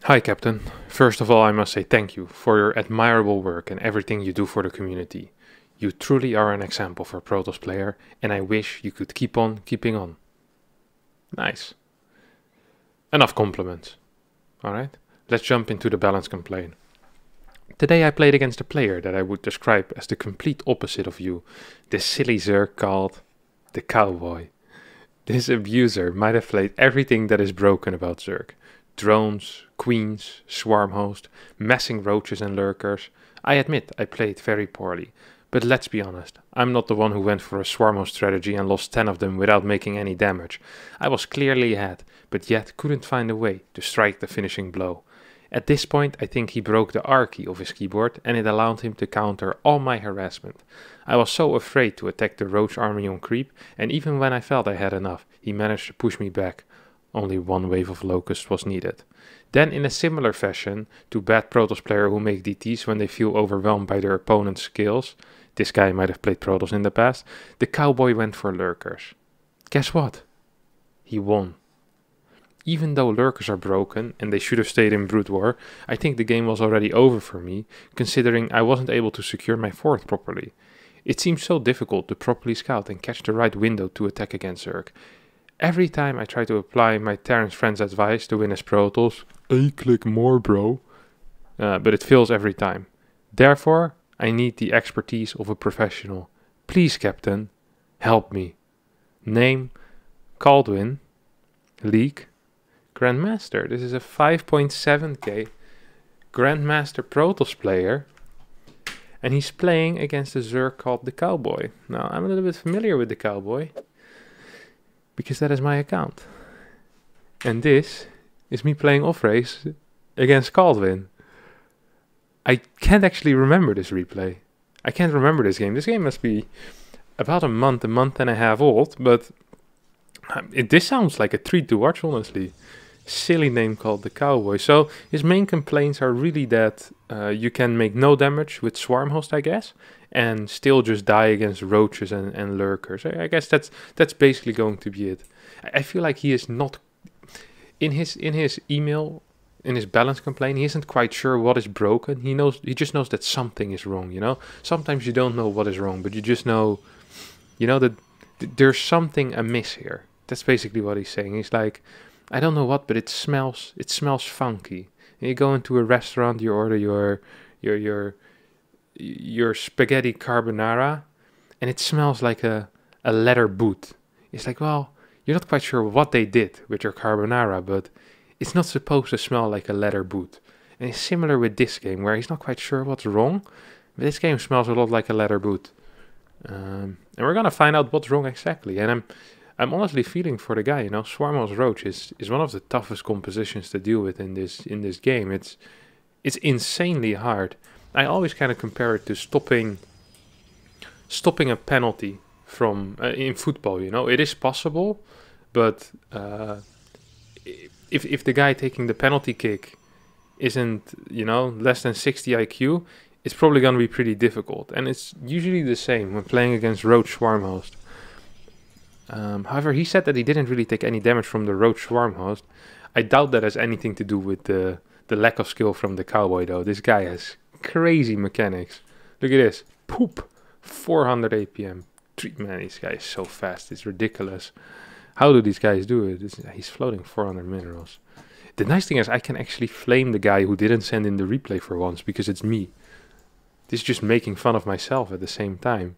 Hi, Captain. First of all, I must say thank you for your admirable work and everything you do for the community. You truly are an example for a Protoss player, and I wish you could keep on keeping on. Nice. Enough compliments. Alright, let's jump into the balance complaint. Today I played against a player that I would describe as the complete opposite of you, this silly Zerg called the Cowboy. This abuser might have played everything that is broken about Zerg. Drones, queens, swarm host, messing roaches and lurkers. I admit I played very poorly, but let's be honest, I'm not the one who went for a swarm host strategy and lost 10 of them without making any damage. I was clearly ahead, but yet couldn't find a way to strike the finishing blow. At this point I think he broke the R key of his keyboard and it allowed him to counter all my harassment. I was so afraid to attack the roach army on creep, and even when I felt I had enough, he managed to push me back. Only one wave of locusts was needed. Then in a similar fashion to bad Protoss players who make DTs when they feel overwhelmed by their opponent's skills, this guy might have played Protoss in the past, the Cowboy went for lurkers. Guess what? He won. Even though lurkers are broken and they should have stayed in Brood War, I think the game was already over for me, considering I wasn't able to secure my fort properly. It seems so difficult to properly scout and catch the right window to attack against Zerg. Every time I try to apply my Terran's friend's advice to win as Protoss, A-click more bro, but it fails every time. Therefore, I need the expertise of a professional. Please, Captain, help me. Name, Caldwin, League, Grandmaster. This is a 5.7k Grandmaster Protoss player, and he's playing against a Zerg called the Cowboy. Now, I'm a little bit familiar with the Cowboy, because that is my account. And this is me playing off-race against Caldwin. I can't actually remember this replay. I can't remember this game. This game must be about a month and a half old, but this sounds like a treat to watch, honestly. Silly name called the Cowboy. So his main complaints are really that you can make no damage with Swarm Host, I guess, and still just die against roaches and lurkers. I guess that's basically going to be it. I feel like he is not in his email, in his balance complaint, he isn't quite sure what is broken. He just knows that something is wrong, you know? Sometimes you don't know what is wrong, but you just know, that there's something amiss here. That's basically what he's saying. He's like, I don't know what, but it smells funky. And you go into a restaurant, you order your spaghetti carbonara, and it smells like a leather boot. It's like, well, you're not quite sure what they did with your carbonara, but it's not supposed to smell like a leather boot. And it's similar with this game, where he's not quite sure what's wrong, but this game smells a lot like a leather boot. And we're gonna find out what's wrong exactly. And I'm honestly feeling for the guy. Swarmhouse Roach is one of the toughest compositions to deal with in this game. It's insanely hard. I always kind of compare it to stopping a penalty from in football. It is possible, but if the guy taking the penalty kick isn't less than 60 IQ, it's probably gonna be pretty difficult. And it's usually the same when playing against Roach Swarmhost. However, he said that he didn't really take any damage from the Roach Swarm Host. I doubt that has anything to do with the lack of skill from the Cowboy, though. This guy has crazy mechanics. Look at this. Poop. 400 APM. Man, this guy is so fast. It's ridiculous. How do these guys do it? He's floating 400 minerals. The nice thing is I can actually flame the guy who didn't send in the replay for once, because it's me. This is just making fun of myself at the same time.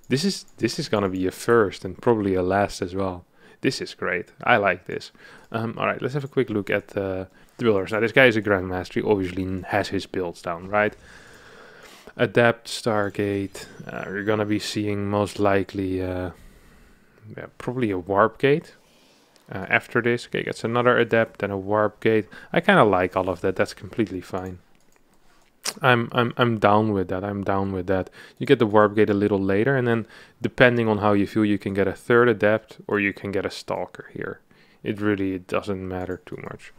This is gonna be a first and probably a last as well. This is great. I like this. Alright, let's have a quick look at the builders. Now, this guy is a Grandmaster. He obviously has his builds down, right? Adept, Stargate. We're gonna be seeing most likely probably a Warp Gate after this. Okay, gets another Adept and a Warp Gate. I kind of like all of that. That's completely fine. I'm down with that. I'm down with that. You get the Warp Gate a little later, and then depending on how you feel, you can get a third Adept or you can get a Stalker here. It really doesn't matter too much.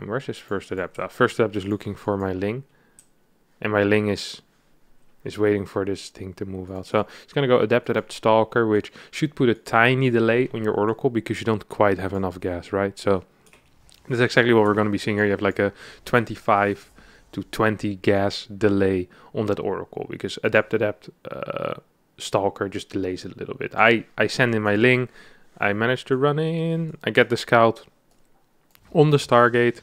Where's his first Adept? First Adept is looking for my Ling, and my Ling is waiting for this thing to move out. So it's gonna go Adept, Adept, Stalker, which should put a tiny delay on your Oracle because you don't quite have enough gas, right? So That's exactly what we're going to be seeing here. You have like a 25 to 20 gas delay on that Oracle, because Adept Stalker just delays it a little bit. I send in my Ling, I manage to run in, I get the Scout on the Stargate,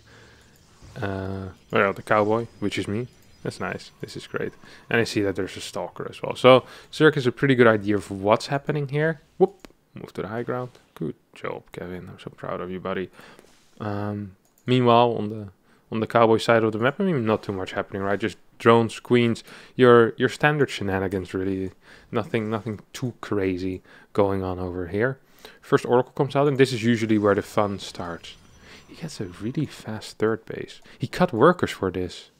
well, the Cowboy, which is me. That's nice, this is great. And I see that there's a Stalker as well. So Zerk is a pretty good idea of what's happening here. Whoop, move to the high ground. Good job, Kevin, I'm so proud of you, buddy. Meanwhile, on the Cowboy side of the map, I mean, not too much happening, right? Just drones, queens, your standard shenanigans, really. Nothing too crazy going on over here. First Oracle comes out, and this is usually where the fun starts. He gets a really fast third base. He cut workers for this.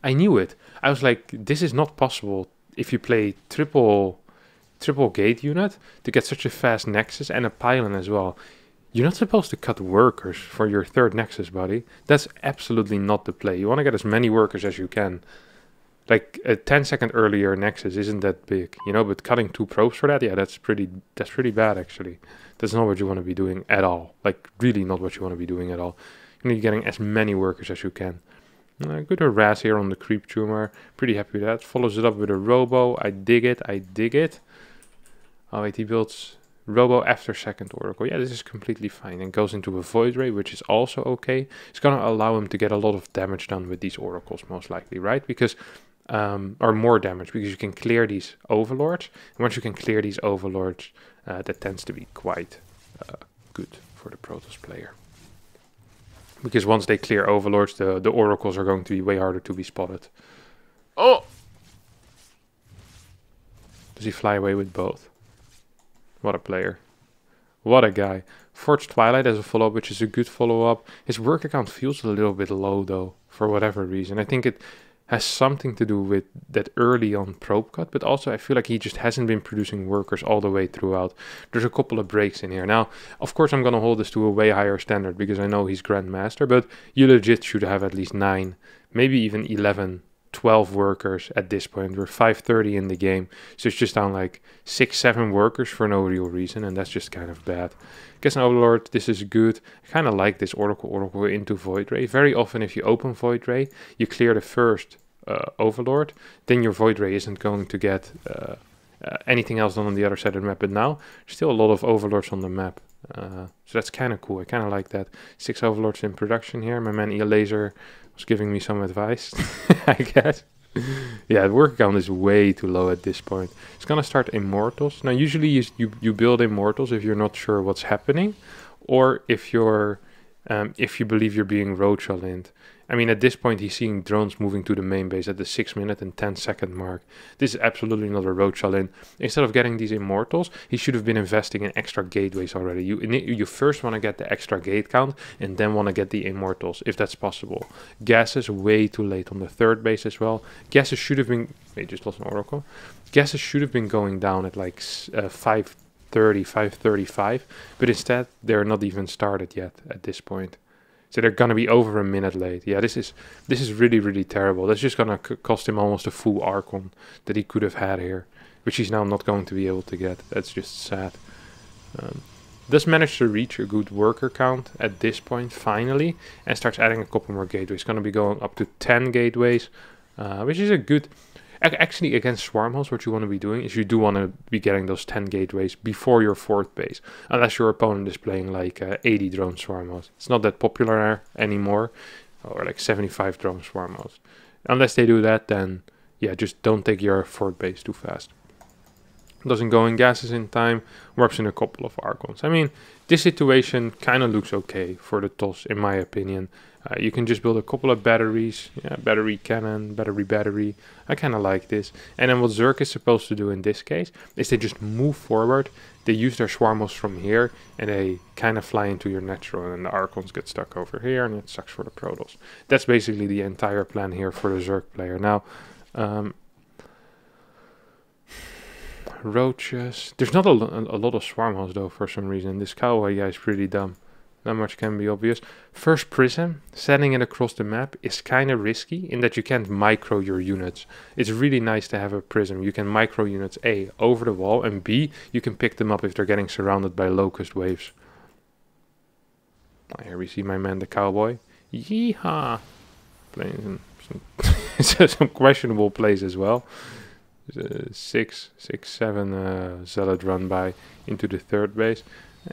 I knew it. I was like, this is not possible if you play triple gate unit to get such a fast nexus and a pylon as well. You're not supposed to cut workers for your third nexus, buddy. That's absolutely not the play. You want to get as many workers as you can. Like a 10-second earlier nexus isn't that big, you know, but cutting 2 probes for that, yeah, that's pretty bad actually. That's not what you want to be doing at all. Like really not what you want to be doing at all. You need getting as many workers as you can. Good harass here on the creep tumor. Pretty happy with that. Follows it up with a robo. I dig it. Oh wait, he builds Robo after second Oracle. Yeah, this is completely fine. And goes into a Void Ray, which is also okay. It's going to allow him to get a lot of damage done with these Oracles, most likely, right? Because, or more damage, because you can clear these Overlords. And once you can clear these Overlords, that tends to be quite good for the Protoss player. Because once they clear Overlords, the Oracles are going to be way harder to be spotted. Oh! Does he fly away with both? What a player. What a guy. Forged Twilight as a follow-up, which is a good follow-up. His work account feels a little bit low, though, for whatever reason. I think it has something to do with that early on probe cut, but also I feel like he just hasn't been producing workers all the way throughout. There's a couple of breaks in here. Now, of course, I'm going to hold this to a way higher standard because I know he's Grandmaster, but you legit should have at least 9, maybe even 11, 12 workers at this point. We're 5:30 in the game, so it's just down like 6, 7 workers for no real reason, and that's just kind of bad. Guess an Overlord, this is good. I kind of like this Oracle into Void Ray. Very often if you open Void Ray, you clear the first Overlord, then your Void Ray isn't going to get anything else done on the other side of the map, but now there's still a lot of Overlords on the map. So that's kind of cool. I kind of like that. 6 Overlords in production here. My man Laser was giving me some advice, I guess. Yeah, the work count is way too low at this point. It's gonna start Immortals. Now, usually you build Immortals if you're not sure what's happening, or if you're if you believe you're being roach-aligned. I mean, at this point, he's seeing drones moving to the main base at the 6-minute and 10-second mark. This is absolutely not a roach-aligned. Instead of getting these Immortals, he should have been investing in extra gateways already. You first want to get the extra gate count, and then want to get the Immortals, if that's possible. Gases way too late on the third base as well. Gases should have been... Wait, just lost an Oracle. Gases should have been going down at like 5:30, 5:35, but instead, they're not even started yet at this point. So they're going to be over a minute late. Yeah, this is really, really terrible. That's just going to cost him almost a full Archon that he could have had here, which he's now not going to be able to get. That's just sad. Does manage to reach a good worker count at this point, finally, and starts adding a couple more gateways. Going to be going up to 10 gateways, which is a good... Actually, against Swarm hosts, what you want to be doing is you do want to be getting those 10 gateways before your 4th base. Unless your opponent is playing like 80 drone Swarm hosts. It's not that popular anymore. Or like 75 drone Swarm hosts. Unless they do that, then yeah, just don't take your 4th base too fast. Doesn't go in gases in time. Warps in a couple of Archons. I mean, this situation kind of looks okay for the toss, in my opinion. You can just build a couple of batteries. Yeah, battery cannon, battery. I kind of like this. And then what Zerk is supposed to do in this case is they just move forward. They use their Swarmos from here and they kind of fly into your natural. And the Archons get stuck over here and it sucks for the Protoss. That's basically the entire plan here for the Zerk player. Now, roaches. There's not a lot of Swarmos though for some reason. This Cowboy guy is pretty dumb. Not much can be obvious. First Prism, setting it across the map is kind of risky in that you can't micro your units. It's really nice to have a Prism. You can micro units A, over the wall, and B, you can pick them up if they're getting surrounded by locust waves. Here we see my man, the Cowboy. Yeehaw! Playing some questionable plays as well. 6-7 zealot run by into the third base.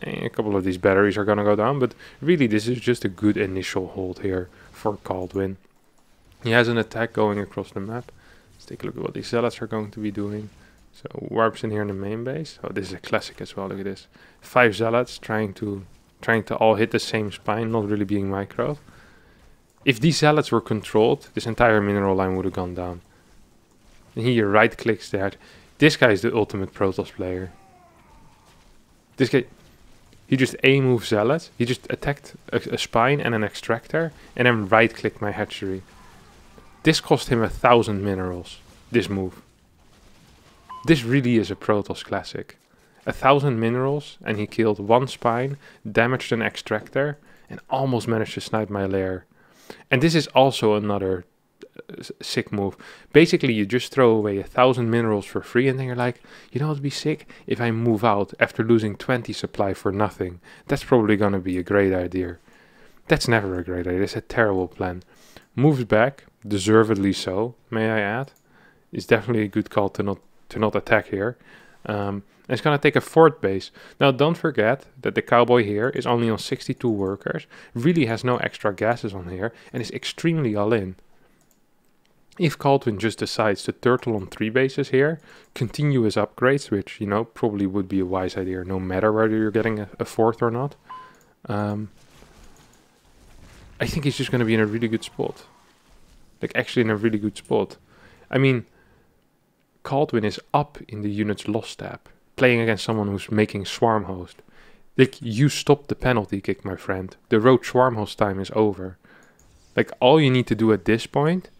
A couple of these batteries are gonna go down, but really this is just a good initial hold here for Caldwin. He has an attack going across the map. Let's take a look at what these zealots are going to be doing. So warps in here in the main base. Oh, this is a classic as well. Look at this. 5 zealots trying to all hit the same spine, not really being micro. If these zealots were controlled, this entire mineral line would have gone down. And he right clicks that. This guy is the ultimate Protoss player. This guy, he just A-move zealot. He just attacked a spine and an extractor, and then right clicked my hatchery. This cost him 1,000 minerals. This move. This really is a Protoss classic. 1,000 minerals, and he killed 1 spine, damaged an extractor, and almost managed to snipe my lair. And this is also another sick move. Basically, you just throw away 1,000 minerals for free, and then you're like, you know what would be sick? If I move out after losing 20 supply for nothing. That's probably gonna be a great idea. That's never a great idea. It's a terrible plan. Moves back, deservedly so, may I add. It's definitely a good call to not attack here. It's gonna take a 4th base. Now don't forget that the Cowboy here is only on 62 workers, really has no extra gases on here, and is extremely all in. If Caldwin just decides to turtle on 3 bases here, continue his upgrades, which, you know, probably would be a wise idea no matter whether you're getting a 4th or not. I think he's just gonna be in a really good spot. Like, actually in a really good spot. I mean, Caldwin is up in the unit's loss tab, playing against someone who's making swarm host. Like, you stopped the penalty kick, my friend. The road swarm host time is over. Like, all you need to do at this point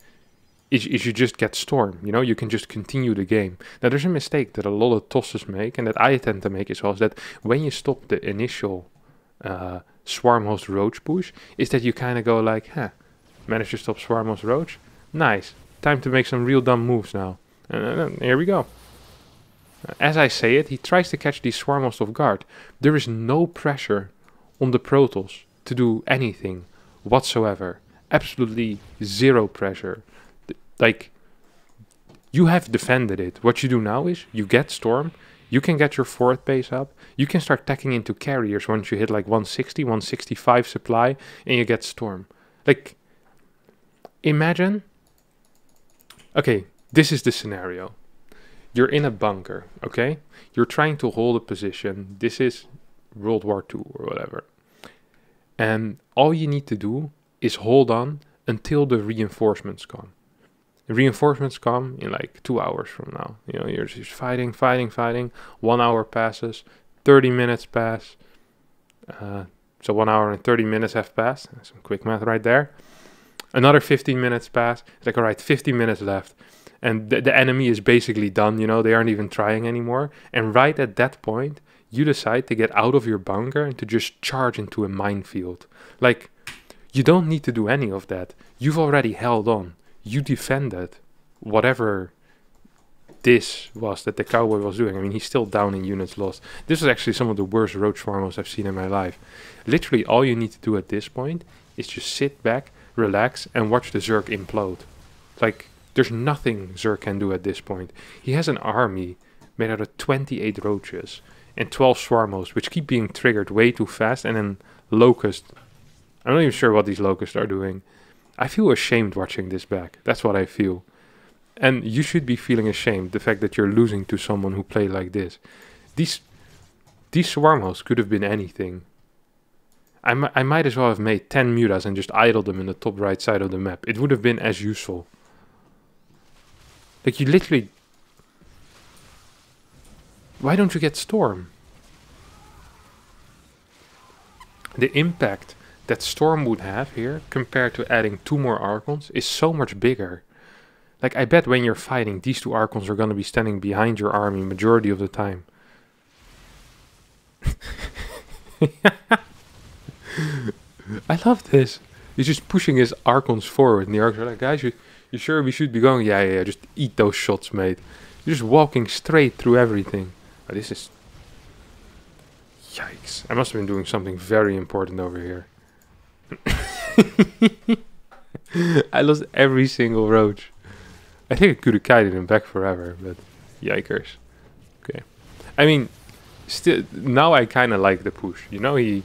is you just get storm. You know, you can just continue the game. Now, there's a mistake that a lot of tosses make, and that I tend to make as well, is that when you stop the initial swarm host roach push, is that you kind of go like, managed to stop swarm host roach? Nice. Time to make some real dumb moves now. And here we go. As I say it, he tries to catch these swarm hosts off guard. There is no pressure on the Protoss to do anything whatsoever. Absolutely zero pressure. Like, you have defended it. What you do now is you get storm. You can get your 4th base up. You can start tacking into carriers once you hit like 160, 165 supply, and you get storm. Like, imagine. Okay, this is the scenario. You're in a bunker, okay? You're trying to hold a position. This is World War II or whatever. And all you need to do is hold on until the reinforcements come. The reinforcements come in like 2 hours from now. You know, you're just fighting. 1 hour passes, 30 minutes pass. So 1 hour and 30 minutes have passed. Some quick math right there. Another 15 minutes pass. It's like, all right, 50 minutes left. And the enemy is basically done, you know, they aren't even trying anymore. And right at that point, you decide to get out of your bunker and to just charge into a minefield. Like, you don't need to do any of that. You've already held on. You defended whatever this was that the Cowboy was doing. I mean, he's still down in units lost. This is actually some of the worst roach swarmers I've seen in my life. Literally, all you need to do at this point is just sit back, relax, and watch the Zerg implode. Like, there's nothing Zerg can do at this point. He has an army made out of 28 roaches and 12 swarmos, which keep being triggered way too fast, and then locust. I'm not even sure what these locusts are doing. I feel ashamed watching this back. That's what I feel. And you should be feeling ashamed, the fact that you're losing to someone who played like this. These swarmos could have been anything. I might as well have made 10 mutas and just idled them in the top right side of the map. It would have been as useful. Like, you literally... Why don't you get storm? The impact that storm would have here, compared to adding 2 more Archons, is so much bigger. Like, I bet when you're fighting, these 2 Archons are going to be standing behind your army majority of the time. I love this. He's just pushing his Archons forward, and the Archons are like, guys, you sure we should be going? Yeah, just eat those shots, mate. You're just walking straight through everything. This is... Yikes. I must have been doing something very important over here. I lost every single roach. I think I could have kited him back forever, but yikers. Okay. I mean, still, now I kind of like the push. You know, he...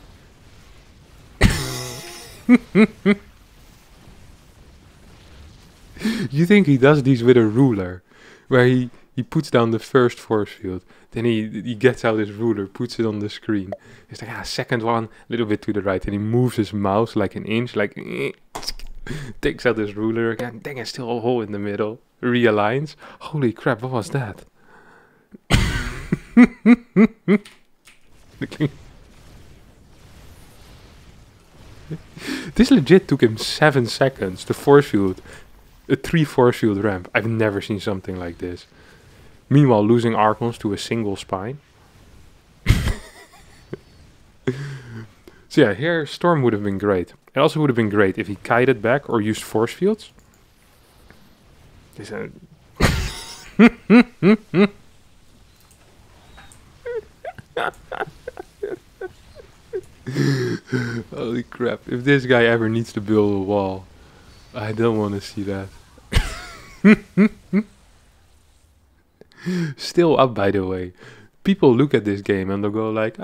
You think he does these with a ruler, where he puts down the first force field, then he gets out his ruler, puts it on the screen. He's like, second one, a little bit to the right, and he moves his mouse like an inch, like, takes out his ruler again, dang, it's still a hole in the middle, realigns. Holy crap, what was that? This legit took him 7 seconds to force field a 3 force field ramp. I've never seen something like this. Meanwhile, losing Archons to a single spine. So yeah, here Storm would have been great. It also would have been great if he kited back or used force fields. Holy crap. If this guy ever needs to build a wall, I don't want to see that. Still up, by the way. People look at this game and they'll go like,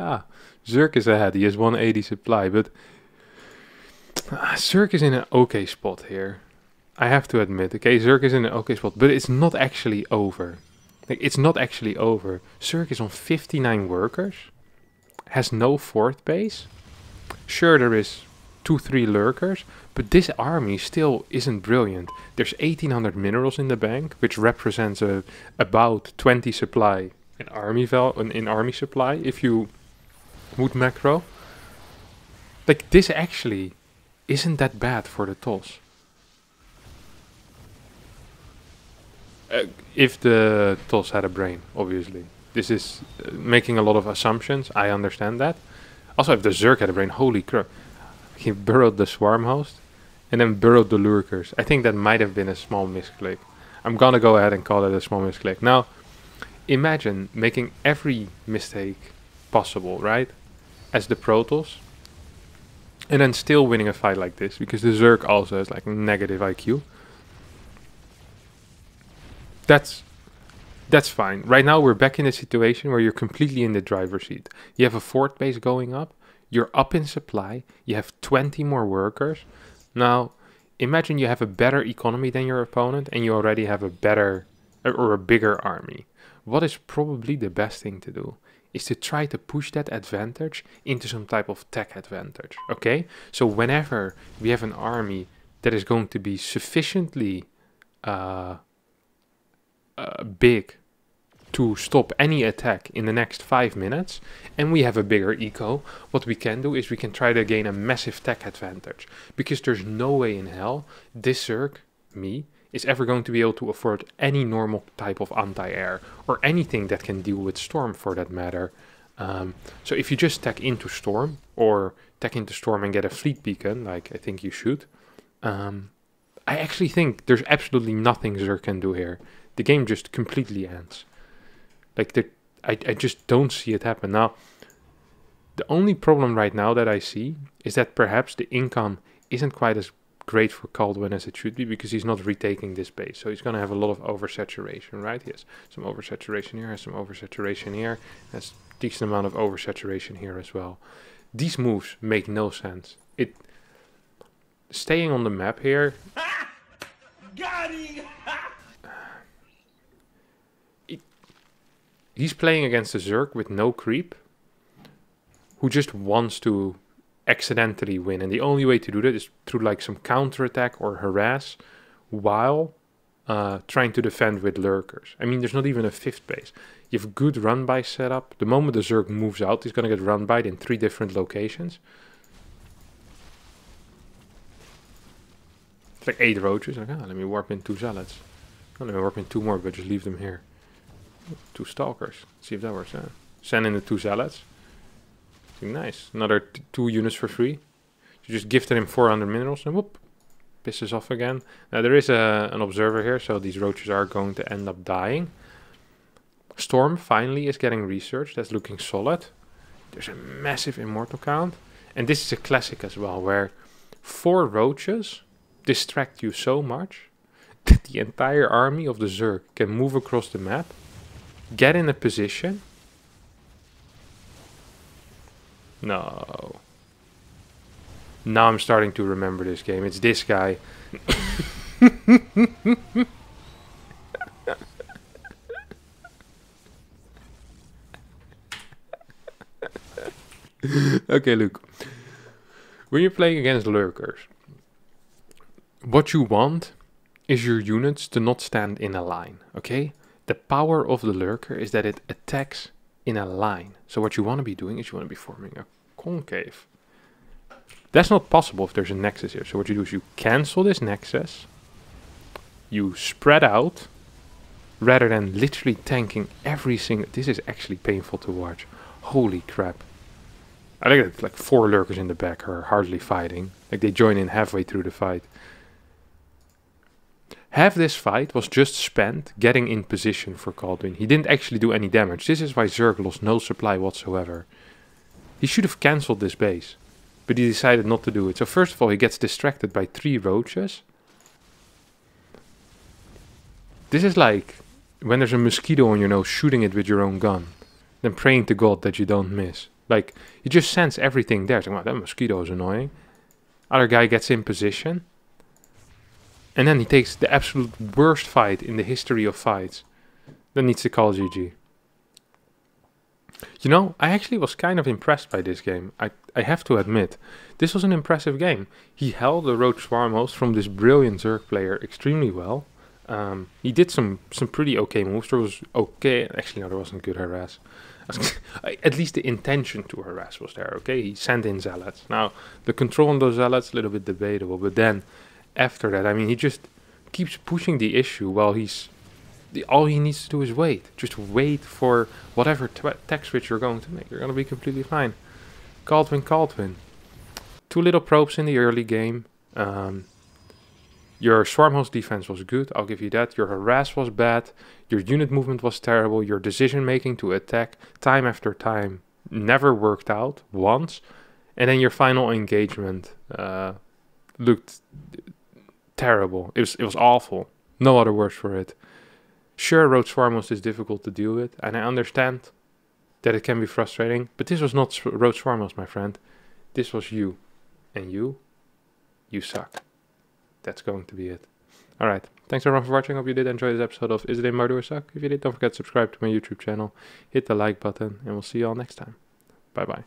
Zerk is ahead. He has 180 supply, but Zerk is in an okay spot here. I have to admit, okay, Zerk is in an okay spot, but it's not actually over. Like, it's not actually over. Zerk is on 59 workers, has no fourth base. Sure, there is 2-3 lurkers, but this army still isn't brilliant. There's 1800 minerals in the bank, which represents about 20 supply in army supply if you would macro. Like, this actually isn't that bad for the toss. If the toss had a brain, obviously. This is making a lot of assumptions, I understand that. Also, if the Zerk had a brain, holy crap. He burrowed the swarm host and then burrowed the lurkers. I think that might have been a small misclick. I'm gonna go ahead and call it a small misclick. Now, imagine making every mistake possible, right? As the Protoss. And then still winning a fight like this, because the Zerk also has like negative IQ. That's fine. Right now we're back in a situation where you're completely in the driver's seat. You have a fort base going up. You're up in supply. You have 20 more workers. Now, imagine you have a better economy than your opponent and you already have a better or a bigger army. What is probably the best thing to do is to try to push that advantage into some type of tech advantage. Okay? So whenever we have an army that is going to be sufficiently big to stop any attack in the next 5 minutes, and we have a bigger eco, what we can do is we can try to gain a massive tech advantage. Because there's no way in hell this Zerg, me, is ever going to be able to afford any normal type of anti-air, or anything that can deal with Storm for that matter. So if you just tech into Storm, or tech into Storm and get a fleet beacon, like I think you should, I actually think there's absolutely nothing Zerg can do here. The game just completely ends. Like, I just don't see it happen. Now, the only problem right now that I see is that perhaps the income isn't quite as great for Caldwell as it should be, because he's not retaking this base. So he's going to have a lot of oversaturation, right? He has some oversaturation here, has some oversaturation here, has a decent amount of oversaturation here as well. These moves make no sense. Staying on the map here... Got him! He's playing against a Zerg with no creep, who just wants to accidentally win. And the only way to do that is through like some counterattack or harass, while trying to defend with lurkers. I mean, there's not even a fifth base. You have good run-by setup. The moment the Zerg moves out, he's going to get run-by in 3 different locations. It's like 8 roaches. Like, let me warp in 2 zealots. Oh, let me warp in 2 more, but just leave them here. 2 stalkers. See if that works. Send in the 2 zealots. Nice. Another 2 units for free. You just gifted him 400 minerals and whoop, pisses off again. Now there is an observer here, so these roaches are going to end up dying. Storm finally is getting research. That's looking solid. There's a massive immortal count. And this is a classic as well, where 4 roaches distract you so much that the entire army of the Zerg can move across the map, get in a position. No. Now I'm starting to remember this game. It's this guy. Okay, look. When you're playing against lurkers, what you want is your units to not stand in a line, okay? The power of the lurker is that it attacks in a line. So what you want to be doing is you want to be forming a concave. That's not possible if there's a nexus here. So what you do is you cancel this nexus, you spread out, rather than literally tanking every single... This is actually painful to watch. Holy crap. I think it's like 4 lurkers in the back are hardly fighting. Like they join in halfway through the fight. Half this fight was just spent getting in position for Caldwin. He didn't actually do any damage. This is why Zerg lost no supply whatsoever. He should have cancelled this base, but he decided not to do it. So first of all, he gets distracted by 3 roaches. This is like when there's a mosquito on your nose, shooting it with your own gun, then praying to God that you don't miss. Like, you just sense everything there. So, wow, that mosquito is annoying. Other guy gets in position. And then he takes the absolute worst fight in the history of fights. Then needs to call GG. You know, I actually was kind of impressed by this game. I have to admit. This was an impressive game. He held the Roach Swarm host from this brilliant Zerg player extremely well. He did some pretty okay moves. There was okay... Actually, no, there wasn't good harass. At least the intention to harass was there, okay? He sent in zealots. Now, the control on those zealots, a little bit debatable. But then... After that, I mean, he just keeps pushing the issue while all he needs to do is wait. Just wait for whatever tech switch you're going to make. You're going to be completely fine. Caldwin. 2 little probes in the early game. Your swarm host defense was good, I'll give you that. Your harass was bad. Your unit movement was terrible. Your decision making to attack time after time never worked out once. And then your final engagement looked... terrible. It was awful. No other words for it. Sure, Roach Swarm host is difficult to deal with, and I understand that it can be frustrating, but this was not Roach Swarm host, my friend. This was you. And you suck. That's going to be it. Alright, thanks everyone for watching. Hope you did enjoy this episode of Is It Imba or Do I Suck? If you did, don't forget to subscribe to my YouTube channel, hit the like button, and we'll see you all next time. Bye bye.